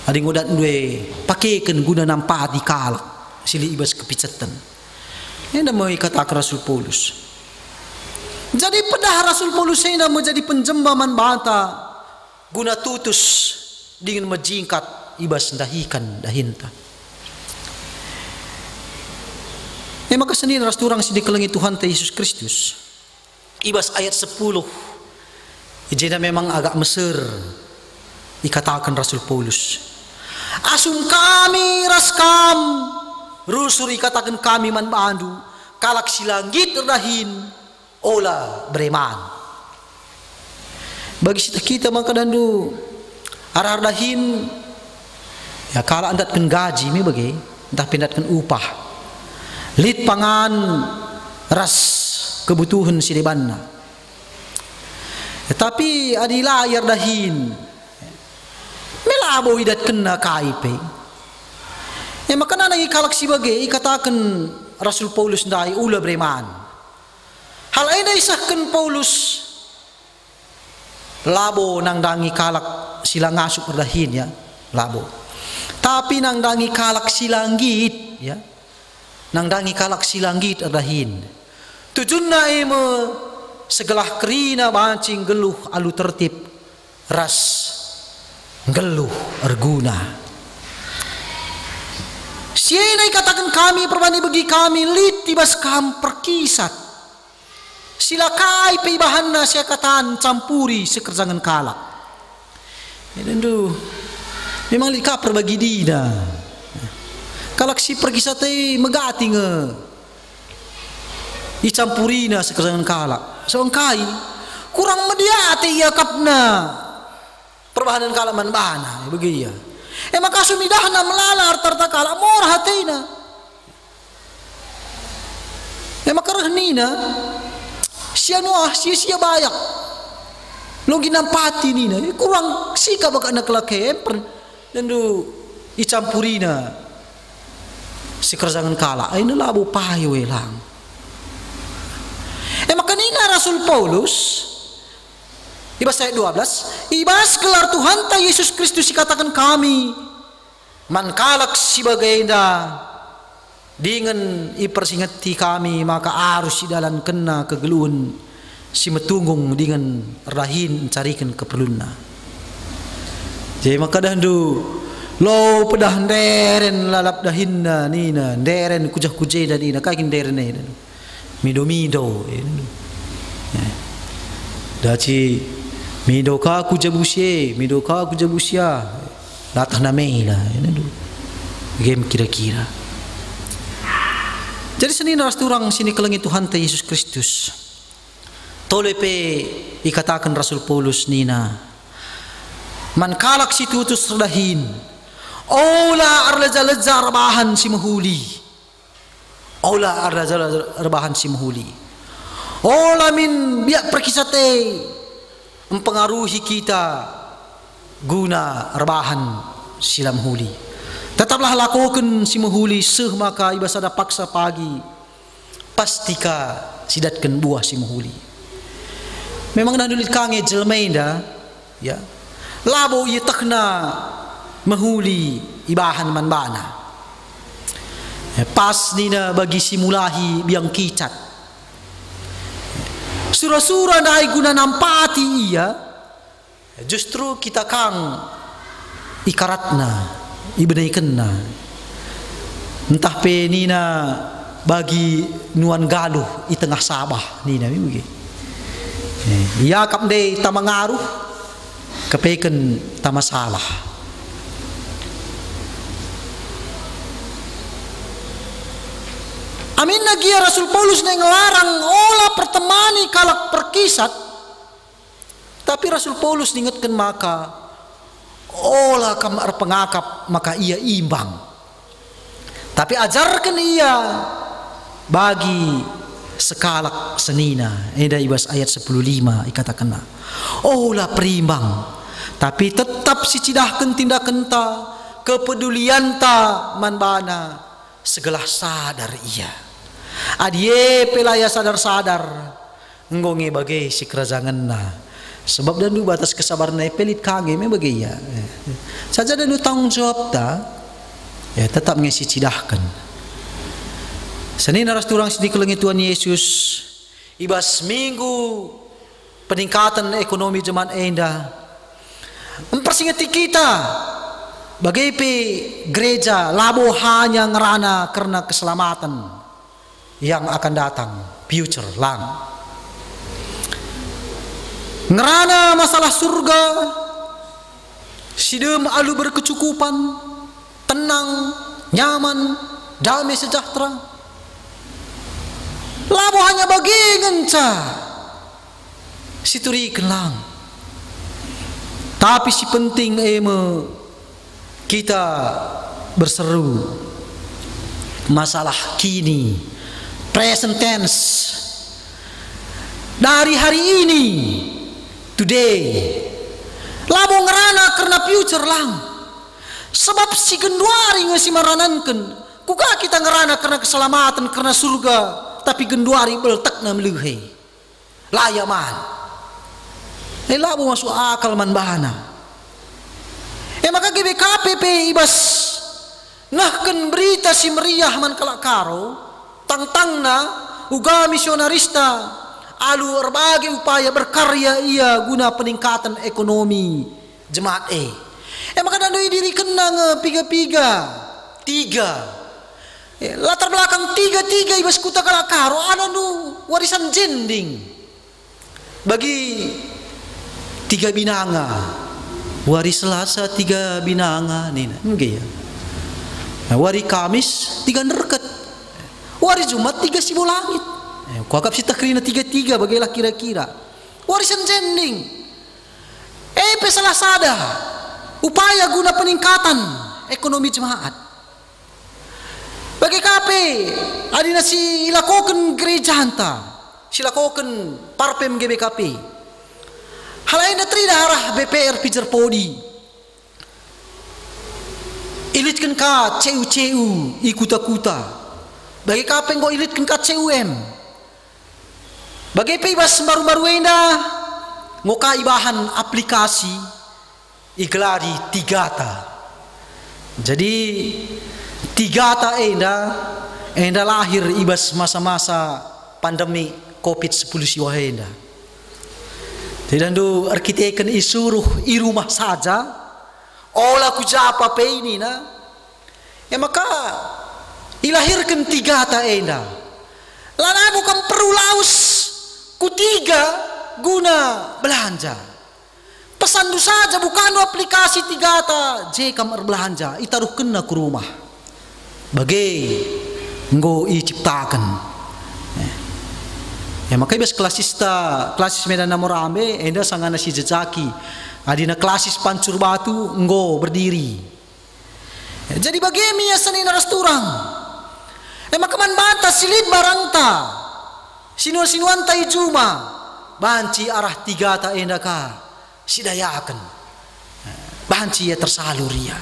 Adi ngodat duwe pakaikan guna nampati kalak silit ibas kepicatan. Ini mau katakan Rasul Paulus. Jadi pedah Rasul Paulus ini menjadi penjembaman bata guna tutus dengan menjingkat ibas dahikan dahinta. Maka sendiri ras turang si dikelengi Tuhan Yesus Kristus. Ibas ayat 10. Jadi memang agak mesir dikatakan Rasul Paulus. Asum kami raskam rusur dikatakan kami man bandu kalak silanggit dahin ola bereman. Bagi kita maka dandu arah dahin ya kala andatkan gaji mi bagi entah pindatkan upah lit pangan ras kebutuhan si debanna ya, tapi adila ayar dahin melabo idat kena KIP ya maka nanagi kalak si bagi katakan Rasul Paulus ndai ula bereman. Hal ini isahkan Paulus labo nang dangi kalak silang ngasuk dahin ya labo. Tapi nang dangi kalak silanggit ya. Nang dangi kalak silanggit dahin. Tujunna eme segelah kerina bancing geluh alu tertib ras geluh erguna. Sienai katakan kami perbani bagi kami lit tibas kam perkisat. Silakai peibahanna sia katan campuri sekerjangan kalak. Ya tentu memang lika perbagi dina. Kalak si pergi sate megati nge. Icampurina sekerjangan kalak. Seongkai kurang mediati ia kapna perbahanan kalak man bana begiya. Maka sumidahna melalar tarta kalak mor hatina. Maka rehnina sia nuah sia bayak logi nampati nina kurang sika baka anak laki dan du icampurina sekerjangan kala ay nalabo payo lang maka nina Rasul Paulus ibas ayat 12 ibas gelar Tuhan ta Yesus Kristus dikatakan kami man kalak sebagai dengan ipersingati kami maka arus si dalan kena kegeluhan si metunggung dengan rahin carikan keperlunna. Jadi maka dahdu lo pedah deren lalap dahinna nina deren kujah kujeda nina kakin deren nina mido daci mido ka kujabusie latah nameila game kira-kira. Jadi seni ras turang sini kelengi Tuhan ta Yesus Kristus. Tolepe dikatakan Rasul Paulus nina. Man kalak si tutus dahin. Ola arlaja-laja rebahan si mahuli. Ola arlaja rebahan si mahuli. Ola min biak perkisate mempengaruhi kita guna rebahan sila mahuli. Tetaplah lakukan si mahuli seh maka ibasada paksa pagi pastika sidatkan buah si mahuli. Memang dah dulit kange jelmenda ya. Labo ia takna mahuli ibahan man bana. Pas nina bagi si mulahi biang kicat. Sura-sura dai guna nampati ia justru kita kang ikaratna ibenaikenna entah pe nina bagi nuan galuh i tengah Sabah nina begitu ya kap de tamangaruh kepeken tamasalah. Amin nagia Rasul Paulus neng larang olah pertemani kalak perkisat, tapi Rasul Paulus diingatkan maka olah kamar pengakap maka ia imbang, tapi ajarkan ia bagi sekalak senina. Eda ibas ayat 10:5 ikatakan olah perimbang, tapi tetap si cidahkan tindakan ta kepedulian ta manbana segala sadar ia. Adie pelaya sadar-sadar ngonge bagai si kerajaan na sebab dan batas kesabaran pelit kage me bagai ya saja dan tanggung jawab ta ya tetap ngesi cidahkan Senin aras turang sedih kelengi Tuhan Yesus ibas minggu peningkatan ekonomi jemaat enda mempersingati kita bagai pe gereja labo hanya ngerana karena keselamatan yang akan datang, future lang. Ngerana masalah surga, sidem alu berkecukupan, tenang, nyaman, damai sejahtera. Labo hanya bagi ngenca, situri kelang. Tapi si penting kita berseru masalah kini. Present tense dari hari ini, today. Labo ngerana karena future lang. Sebab si genduari ngesi maranankan. Kuka kita ngerana karena keselamatan, karena surga, tapi genduari beltak na meluhe. Layaman. Labo masuk akal man bahana. Maka GBKPP ibas nahkan berita si meriah man kalakaro. Tang-tangna uga misionarista alu berbagai upaya berkarya ia guna peningkatan ekonomi jemaat maka dandoi diri kena piga-piga tiga latar belakang tiga ibas kuta kalakaro ada warisan jending bagi tiga binanga wari Selasa tiga binanga nina mungkin ya wari Kamis tiga nerket wari Jumat tiga sibu langit. Kuakap si takrina tiga bagilah kira-kira. Warisan jending. Pesalah sada. Upaya guna peningkatan ekonomi jemaat. Bagi kape adina si ilakoken gereja hanta. Silakoken parpem GBKP. Halain trida harah BPR pijar podi. Ilitkan ka CU ikuta-kuta. Bagi kapeng ko ilit kan CUM. Bagi pibas baru-baru enda ngoka ibahan aplikasi iglari Tigata. Jadi Tigata enda lahir ibas masa-masa pandemi COVID-19 siwa enda. Tidak do arkiteken isuruh i rumah saja. Olah kujapa pe ini na. Maka ilahirkan Tigata enda. Lana bukan perlu laus kutiga guna belanja. Pesan du saja bukan aplikasi Tigata je kamar belanja itaruh kena ke rumah. Bagai nggo iciptakan. Maka ibas klasis Medan Namorambe enda sangana si jejaki. Adina klasis Pancur Batu nggo berdiri. Jadi bagaimana Senin aras turang. Maka man bata silid barangta sinuan tai juma banci arah Tigata endaka sidayakan banci ya tersaluria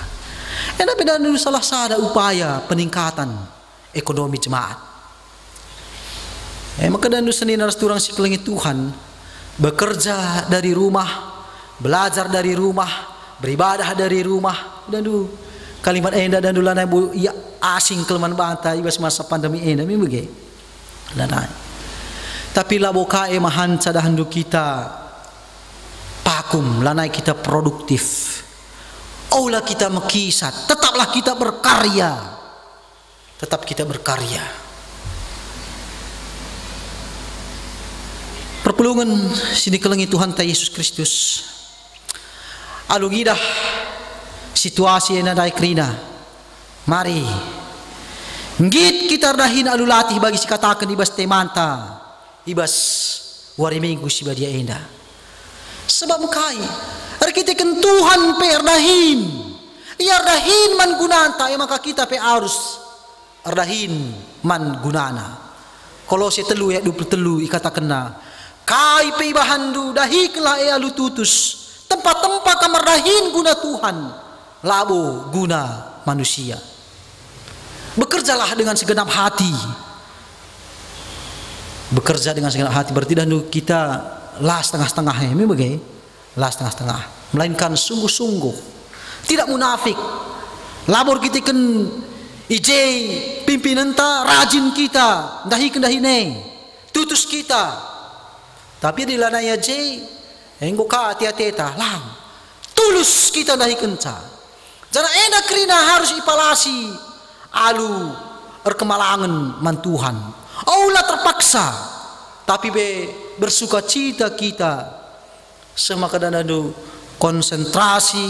enda beda dulu salah sada upaya peningkatan ekonomi jemaat maka dan Senin aras turang si pelangi Tuhan bekerja dari rumah belajar dari rumah beribadah dari rumah dan dulu kalimat enda dan dulu nai bu ya asing kelman banta ibas masa pandemi enda mimbe lanai tapi laboka mahan cadahan du kita pakum lanai kita produktif Aulah kita mekisat, tetaplah kita berkarya. Tetap kita berkarya. Perpelungan sini kelengi Tuhan ta Yesus Kristus. Alungidah situasi yang ada krina. Mari ngit kita dahin alulatih bagi si katakan ibas temanta, ibas wari minggu si badia enda. Sebab kai arkiteken Tuhan pe ardahin. Ia ardahin man gunanta, ya maka kita pe harus ardahin man gunana. Kolose 3 ayat 23 ikatakenna, kai pe bahandu dahi kelah e alu tutus. Tempat-tempat kamar dahin guna Tuhan, labo guna manusia. Bekerjalah dengan segenap hati. Bekerja dengan segenap hati berarti dahulu kita lah setengah-setengah, memang bagai lah setengah-setengah, melainkan sungguh-sungguh, tidak munafik. Labor kita kan ije pimpinan ta rajin kita, dahi neng tutus kita, tapi di lana ya je enggo ka hati-hati ta lang tulus kita dahi kenca. Jangan enda krina harus ipalasi alu erkemalangan man Tuhan. Aulah terpaksa, tapi be bersuka cita kita semakadana do konsentrasi,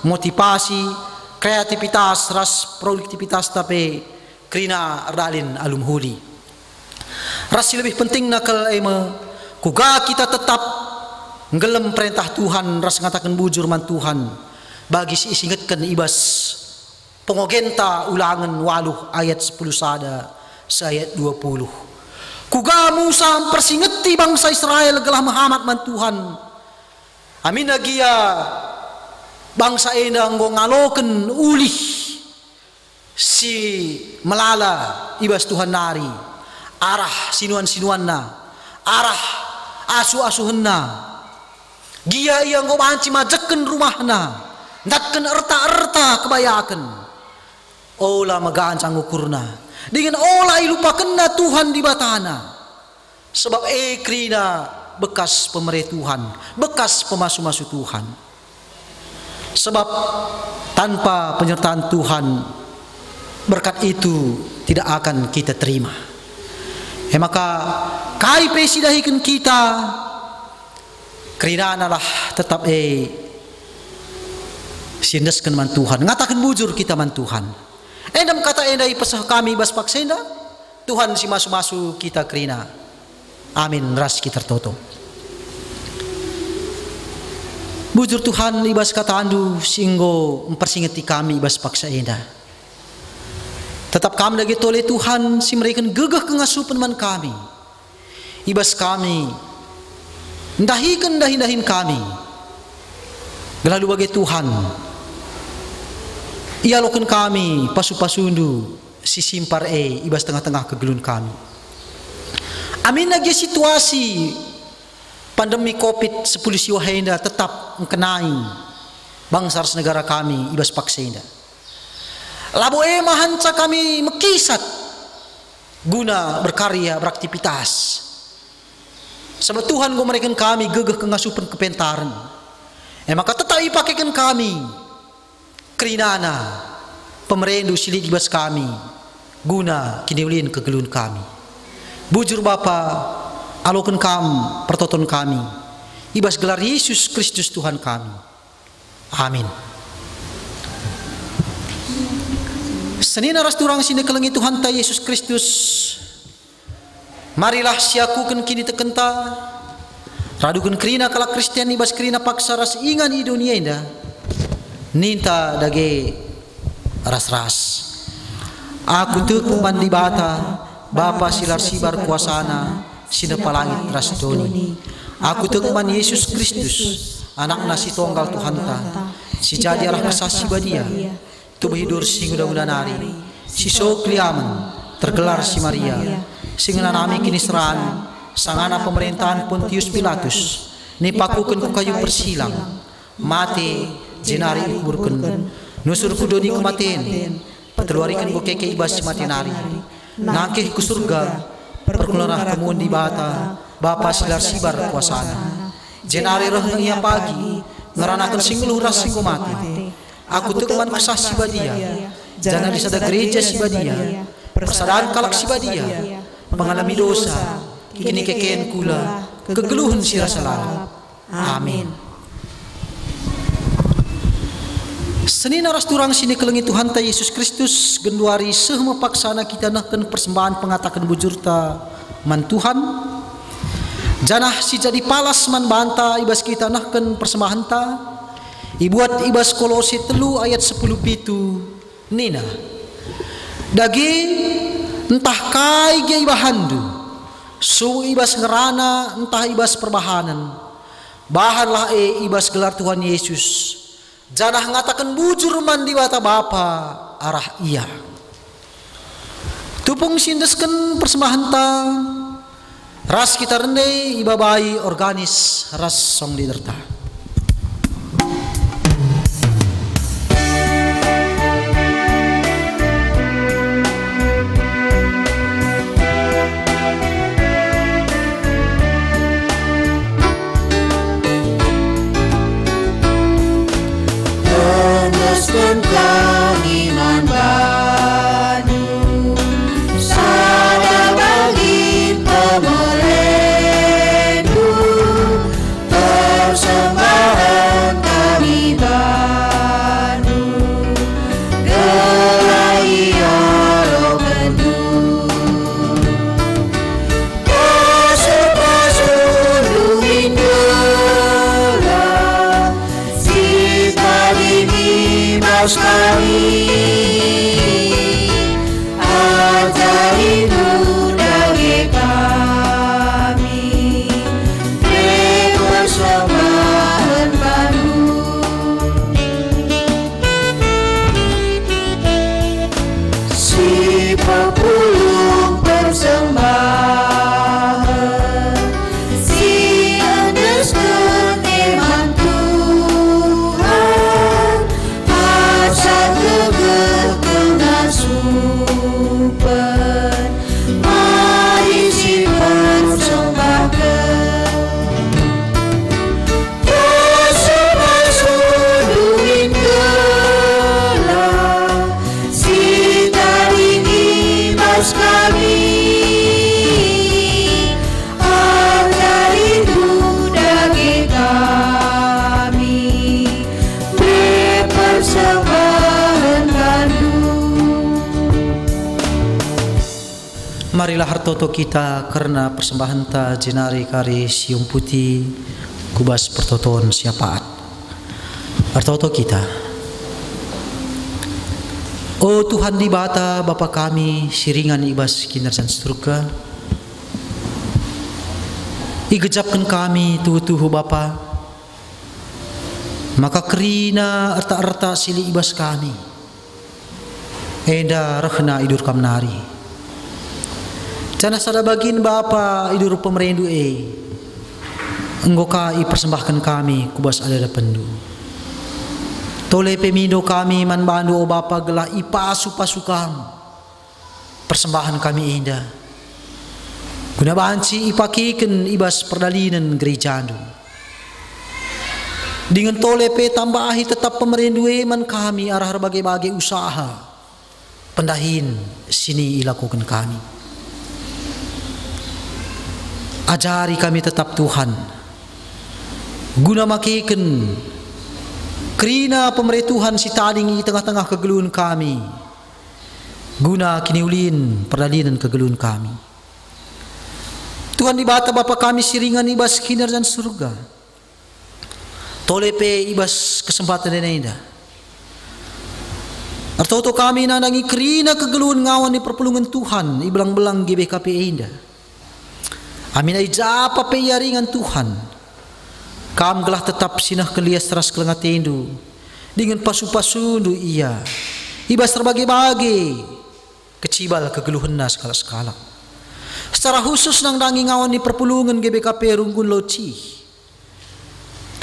motivasi, kreativitas, ras produktivitas tapi krina ardalin alum huli. Ras lebih penting nakal ema kuga kita tetap ngelem perintah Tuhan, ras ngatakan bujur man Tuhan bagi si isingetkan ibas pengogenta ulangan 8 ayat 10 sada ayat 20. Kuga Musa persingeti bangsa Israel gelah Muhammad man Tuhan. Amin agia bangsa enda nggo ngaloken ulih si melala ibas Tuhan nari arah sinuan-sinuanna, arah asu-asuhenna. Gia ia nggo banci majekken rumahna, datken erta-erta kebayaken. Ola magaan canggukurna. Dengan olah ilupakenna Tuhan di batana. Sebab krina bekas pemerintah Tuhan, bekas pemasu-masu Tuhan. Sebab tanpa penyertaan Tuhan, berkat itu tidak akan kita terima. Maka kai pesidahikan kita krina adalah tetap sindeskan man Tuhan, ngatakan bujur kita man Tuhan. Endam kata endai pesah kami bas paksenda Tuhan si masu-masu kita krina. Amin ras kita toto. Bujur Tuhan ibas kata andu singgo mempersingeti kami ibas paksa enda. Tetap kami lagi toleh Tuhan si mereka gegah kengasupan man kami. Ibas kami ndahikan dahin kami. Gelalu bagi Tuhan. Ia loken kami pasu-pasundu si simpar ibas tengah-tengah kegelun kami. Amin lagi situasi pandemi COVID-19 siwahenda tetap mengenai bangsa negara kami ibas paksenda. Labo mahanca kami mekisat guna berkarya beraktivitas. Sebab Tuhan go mereka kami gegah kengasupan kepentaran. Maka tetap ipakaikan kami kerinana pemerendu silik ibas kami guna kiniulin kegelun kami. Bujur Bapa alokan kam pertoton kami ibas gelar Yesus Kristus Tuhan kami. Amin. Senina ras turang sini kelengi Tuhan ta Yesus Kristus. Marilah siakukan kini tekenta radukan kerina kala Kristian ibas kerina paksa ras ingan di dunia indah. Ninta dage ras-ras. Aku tuk mandi bata Bapa silar sibar kuasana sina palangit ras doni. Aku tuk man Yesus Kristus anak nasi tonggal Tuhan ta si jadi arah kesasi badia tu hidur sing udah nari si sokliaman tergelar si Maria sing nami kini seran sangana pemerintahan Pontius Pilatus nipakukan ku kayu persilang mati jenari iburken nusur kudoni kematian peteluarikan ku keke ibas mati nari nangkeh ku surga perkeluarah kemun di bata Bapa silar sibar kuasana jenari roh ia pagi ngeranakan singluh ras singgu mati aku teman kesah si badia, jangan disada gereja si badia, persadaan kalak si badia, mengalami dosa, kini kekeen kula, kegeluhan si rasa lalap. Amin. Senin aras turang sini kelengi Tuhan ta Yesus Kristus genduari sehma paksana kita nahkan persembahan pengatakan bujurta man Tuhan. Janah si jadi palas man banta ibas kita nahkan persembahan ta. Ibuat ibas Kolose 3 ayat 10 pitu nina. Dagi entah kai ge ibahandu. Su ibas ngerana entah ibas perbahanan. Bahanlah ibas gelar Tuhan Yesus. Janah ngatakan bujur man di bata Bapa arah iya. Tupung sindesken persembahan ta. Ras kita rendai ibabai organis ras song liderta. Teruskan keiman baru, sada bagi pemerendu, persembahan kami baru, gelai roh kendu. Pasur-pasur duit gelah, si tadi mas kami ajari dudage kami persembahan baru. Si pepulung persembahan, si andeskeun iman Tuhan, asal gegeh kena supen, mari si persembahkan. Pasur-pasur duit gelah, si taringi mas kami ajari dudage kami persembahan baru. Marilah hartoto kita karena persembahan ta jenari kari siung putih kubas pertoton siapaat. Hartoto kita. Oh Tuhan di bata Bapa kami siringan ibas kinarsan surga. Igejapkan kami tuhu-tuhu Bapa. Maka kerina erta-erta sili ibas kami. Enda rehna idur kamnari. Jana sada bagin Bapa idur pemerendu enggo kai persembahkan kami kubas ada pendu. Tole pemindo kami man bandu o Bapa gelah ipasu-pasu kam. Persembahan kami indah. Guna banci ipakiken ibas perdalinan gereja andu. Dengan tole pe tambahi tetap pemerendu man kami arah berbagai-bagai usaha. Pendahin sini ilakukan kami. Ajari kami tetap Tuhan. Guna makiken kerina pemerintah si tading di tengah-tengah kegeluhan kami. Guna kiniulin perdalinan kegeluhan kami. Tuhan di bata Bapa kami siringan ibas kinarsan surga. Tolepe ibas kesempatan dan indah. Artoto kami nandangi kerina kegeluhan ngawan di perpulungan Tuhan ibelang-belang GBKP indah. Amin ay japa peyaringan Tuhan. Kam gelah tetap sinah kelias teras kelengatendu. Dengan pasu-pasundu iya. Ibas terbagi-bagi. Kecibal kegeluhanna skala-skala. Secara khusus nang dangi ngawan di perpulungan GBKP Runggun Loci.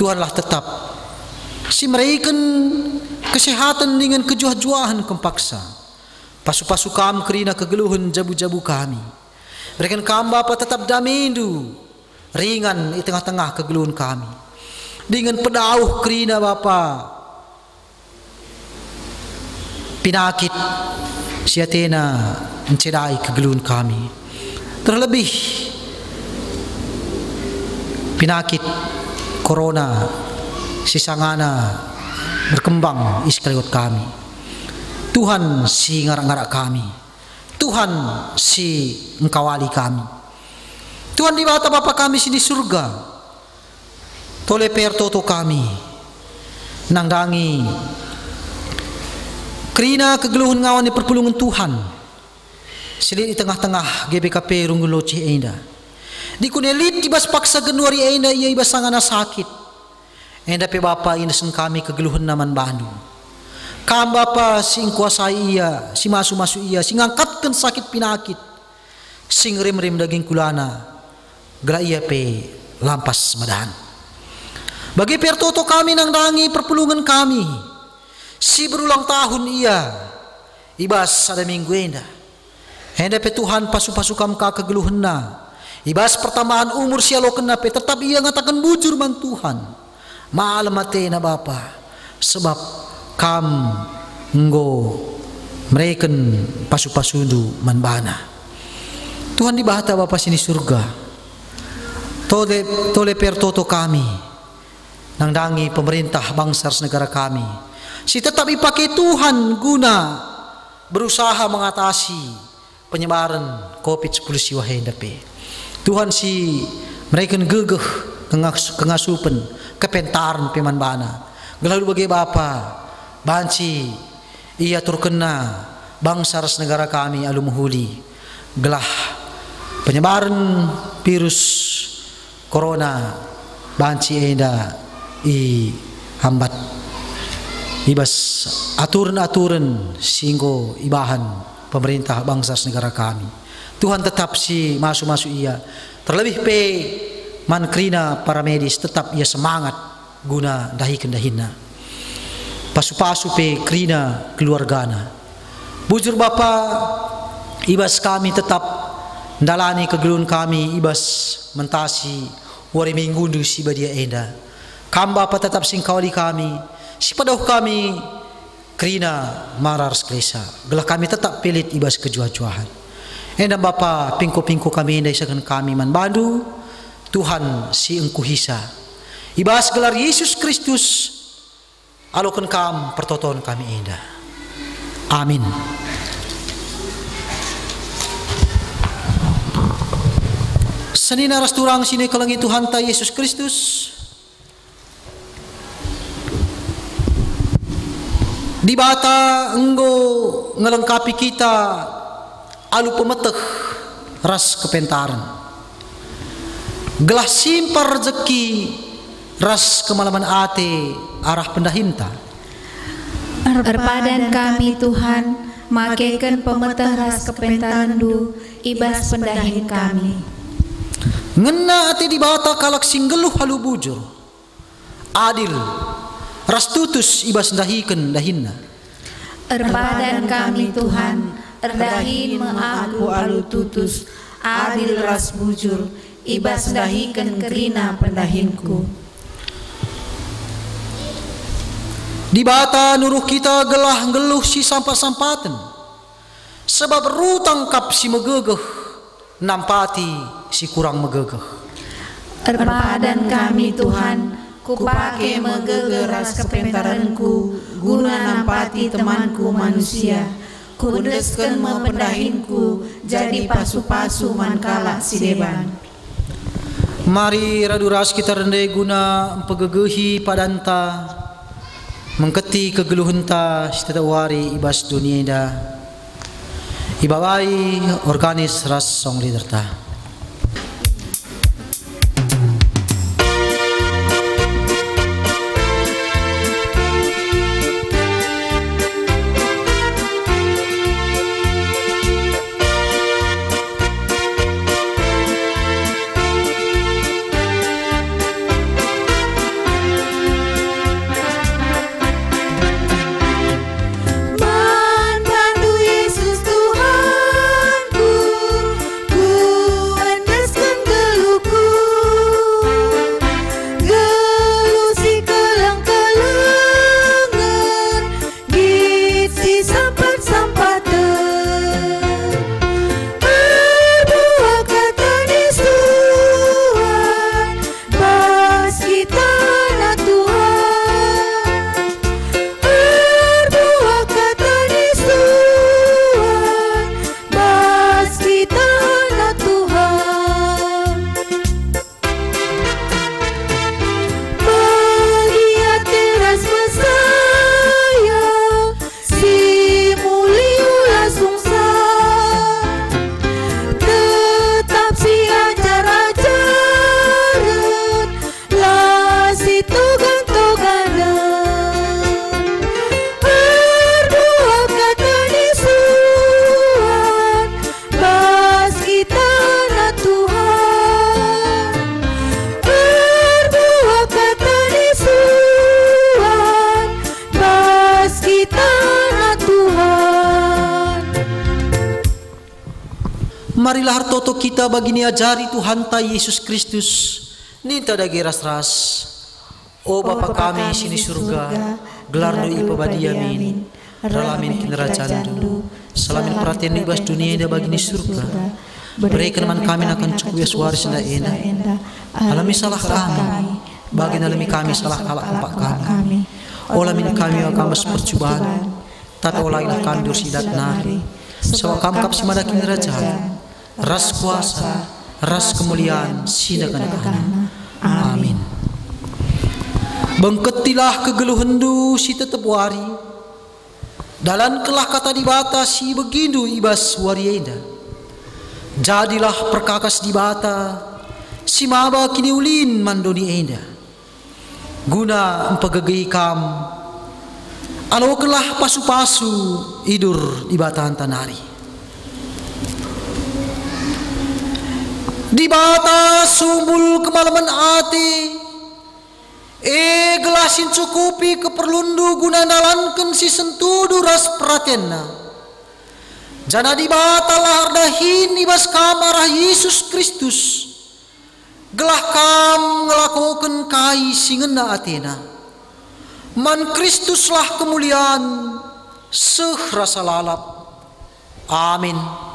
Tuhanlah tetap. Si mereka kesehatan dengan kejuah-juahan kempaksa. Pasu-pasu kam kerina kegeluhan jabu-jabu kami. Mereka kami Bapa tetap damindu ringan di tengah-tengah kegeluhan kami. Dengan pedauh kerina Bapa Pinakit si Athena mencederai kegeluhan kami. Terlebih penyakit corona si sangana berkembang iskaliot kami. Tuhan si ngarak-ngarak kami. Tuhan si engkawali kami. Tuhan di bawah Bapa kami di surga. Tole pertoto kami nangdangi kerina kegeluhan ngawan di perpulungan Tuhan. Selit di tengah-tengah GBKP Runggun Loci Enda. Di kunelit ibas paksa genuari Enda ia ibas sangana sakit. Enda pe Bapa inasen kami kegeluhan naman Bandung. Kam Bapa sing kuasai ia, si masu-masu ia, sing angkatkan sakit pinakit, sing rem-rem daging kulana, gerak ia pe lampas madahan. Bagi pertoto kami nang dangi perpulungan kami, si berulang tahun ia, ibas ada minggu enda. Enda pe Tuhan pasu-pasu kam ka kegeluhanna, ibas pertambahan umur sialo kena pe, tetap ia ngatakan bujur man Tuhan. Malam mate na Bapa, sebab kam nggo mereken pasu-pasundu manbana. Tuhan di bahata Bapa sini surga. Tole pertoto kami nang dangi pemerintah bangsa negara kami. Si tetap dipakai Tuhan guna berusaha mengatasi penyebaran COVID-19 siwahendape. Tuhan si mereka gegeh kengasupan kepentaran pemanbana. Gelalu bagi Bapa banci ia terkena bangsa negara kami alumuhuli gelah penyebaran virus corona banci enda i hambat ibas aturan-aturan singgo ibahan pemerintah bangsa negara kami. Tuhan tetap si masuk-masuk ia, terlebih pe mankrina para medis tetap ia semangat guna dahikan dahina pasu-pasu pe krina keluargana. Bujur Bapa ibas kami tetap dalani kegeluhan kami ibas mentasi wari minggundu si badia enda. Kam Bapa tetap singkawali kami si padoh kami krina marar sklesa gelah kami tetap pelit ibas kejuah-juahan. Enda Bapa pingko-pingko kami enda isakan kami man bandu Tuhan si engku hisa ibas gelar Yesus Kristus alokan kam pertoton kami enda. Amin. Senina rasturang sini kelengi Tuhan ta Yesus Kristus. Di bata enggo ngelengkapi kita alu pemeteh ras kepentaran. Gelah simpar rezeki ras kemalaman ate arah pendahinta. Erpadan kami Tuhan, makekan pemetah ras kepentarandu ibas pendahin kami. Ngena ate di bata kalak singgeluh halu bujur. Adil ras tutus ibas dahikan dahinna. Erpadan kami Tuhan, erdahin mengaku alu tutus, adil ras bujur, ibas dahikan kerina pendahinku. Di bata nuruh kita gelah geluh si sampat-sampaten, sebab rutang kap si megegeh, nampati si kurang megegeh. Erpadan kami Tuhan, kupake megegeh ras kepentaranku, guna nampati temanku manusia, kudesken mempendahinku, jadi pasu-pasu mankala si deban. Mari raduras kita rendai guna empegegehi padanta, mengketi kegeluhenta setiap wari ibas dunia ida, ibawai organis ras song liderta. Man bandu Yesus Tuhanku, marilah hartoto kita bagini ajari Tuhan ta Yesus Kristus. Ninta dagi ras-ras. O Bapa kami sini surga, gelar doi pabadia min. Ralamin kinerajan dulu. Selamin perhatian ibas dunia ida bagini surga. Berikan man kami akan cukup waris na ena. Alami salah kami. Bagi alami kami salah kalak empat kami. Olamin kami akan percobaan. Tapi olailah kami dursidat nari. Sawa kamkap si madakin kerajaan, ras kuasa, ras kemuliaan, sidakan amin. Bengketilah kegeluhendu si tetep wari, dalam kelah kata dibata si begindu ibas warienda. Jadilah perkakas dibata, si maba kini ulin mandoni enda. Guna empegegi kam, alokelah pasu-pasu idur di batahan tanari. Di bata sumbul kemalaman ati, gelasin cukupi keperlundu guna nalankan si sentudu ras pratenna. Jana di bata lahar dahin ibas kamarah Yesus Kristus. Gelah kam ngelakukan kai singena atena. Man Kristuslah kemuliaan sehrasa lalap. Amin.